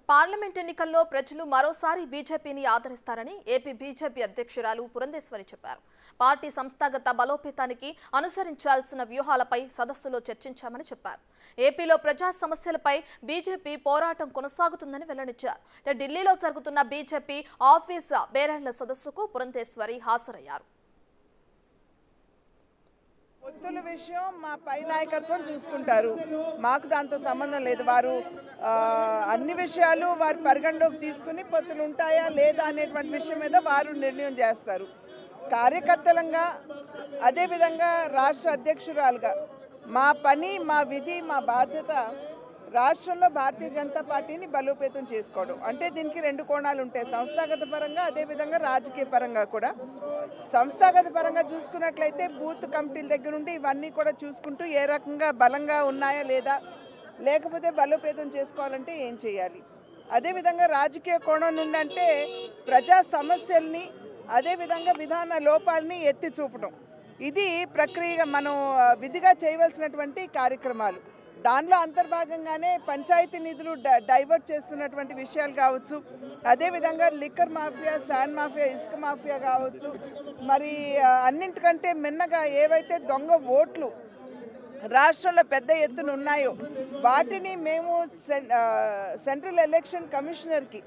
Parliament ఎన్నికల్లో ప్రజలు మరోసారి బీజేపీని ఆదరిస్తారని ఏపీ బీజేపీ అధ్యక్షురాలు పురంధేశ్వరి చెప్పారు. పార్టీ సంస్థాగత బలోపేతానికి అనుసరించాల్సిన వ్యూహాలపై సదస్సులో చర్చించామని చెప్పారు. ఏపీలో ప్రజా సమస్యలపై బీజేపీ పోరాటం కొనసాగుతుందని వెల్లడించారు. ఢిల్లీలో జరుగుతున్న బీజేపీ ఆఫీస్ బేరర్ల సదస్సుకు పురంధేశ్వరి హాజరయ్యారు. పొత్తుల విషయం మా పై నాయకత్వం చూసుకుంటారు. మాకు దాంతో సంబంధం లేదు. వారు అన్ని విషయాలు వారి పరిగణలోకి తీసుకుని పొత్తులు ఉంటాయా లేదా అనేటువంటి విషయం మీద వారు నిర్ణయం చేస్తారు. కార్యకర్తలంగా అదేవిధంగా రాష్ట్ర అధ్యక్షురాలుగా మా పని, మా విధి, మా బాధ్యత రాష్ట్రంలో భారతీయ జనతా పార్టీని బలోపేతం చేసుకోవడం. అంటే దీనికి రెండు కోణాలు ఉంటాయి, సంస్థాగత పరంగా అదేవిధంగా రాజకీయ పరంగా కూడా. సంస్థాగత పరంగా చూసుకున్నట్లయితే బూత్ కమిటీల దగ్గర నుండి ఇవన్నీ కూడా చూసుకుంటూ ఏ రకంగా బలంగా ఉన్నాయా లేదా, లేకపోతే బలోపేతం చేసుకోవాలంటే ఏం చేయాలి. అదేవిధంగా రాజకీయ కోణం నుండి అంటే ప్రజా సమస్యల్ని అదేవిధంగా విధాన లోపాలని ఎత్తి చూపడం. ఇది ప్రక్రియగా మనం విధిగా చేయవలసినటువంటి కార్యక్రమాలు. దానిలో అంతర్భాగంగానే పంచాయతీ నిధులు డైవర్ట్ చేస్తున్నటువంటి విషయాలు కావచ్చు, అదేవిధంగా లిక్కర్ మాఫియా, శాండ్ మాఫియా, ఇసుక మాఫియా కావచ్చు, మరి అన్నింటికంటే మిన్నగా ఏవైతే దొంగ ఓట్లు రాష్ట్రంలో పెద్ద ఎత్తున ఉన్నాయో వాటిని మేము సెంట్రల్ ఎలక్షన్ కమిషనర్కి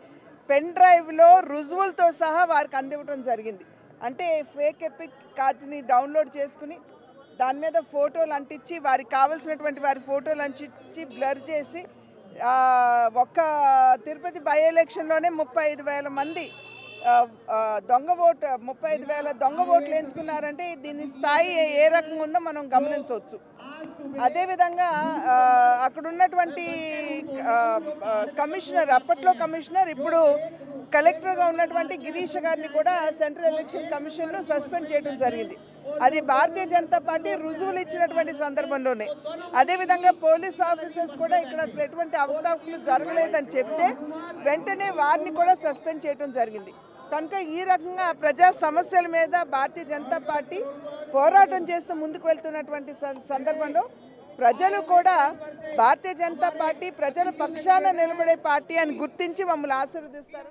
పెన్ డ్రైవ్లో రుజువులతో సహా వారికి అందివ్వడం జరిగింది. అంటే ఫేక్ ఎపిక్ కార్డ్స్ని డౌన్లోడ్ చేసుకుని దాని మీద ఫోటోలు అంటించి వారికి కావాల్సినటువంటి వారి ఫోటోలు అంటించి బ్లర్ చేసి ఒక్క తిరుపతి బై ఎలక్షన్లోనే 35,000 మంది దొంగ ఓటు 35,000 దొంగ ఓట్లు ఎంచుకున్నారంటే దీని స్థాయి ఏ రకంగా ఉందో మనం గమనించవచ్చు. అదేవిధంగా అక్కడ ఉన్నటువంటి కమిషనర్, అప్పట్లో కమిషనర్, ఇప్పుడు కలెక్టర్గా ఉన్నటువంటి గిరీష్ గారిని కూడా సెంట్రల్ ఎలక్షన్ కమిషన్లో సస్పెండ్ చేయడం జరిగింది. అది భారతీయ జనతా పార్టీ రుజువులు ఇచ్చినటువంటి సందర్భంలోనే. అదేవిధంగా పోలీస్ ఆఫీసర్స్ కూడా ఇక్కడ అసలు ఎటువంటి అవకతవకలు జరగలేదని చెప్తే వెంటనే వారిని కూడా సస్పెండ్ చేయడం జరిగింది. కనుక ఈ రకంగా ప్రజా సమస్యల మీద భారతీయ జనతా పార్టీ పోరాటం చేస్తూ ముందుకు వెళ్తున్నటువంటి సందర్భంలో ప్రజలు కూడా భారతీయ జనతా పార్టీ ప్రజల పక్షాన నిలబడే పార్టీ అని గుర్తించి మమ్మల్ని ఆశీర్వదిస్తారు.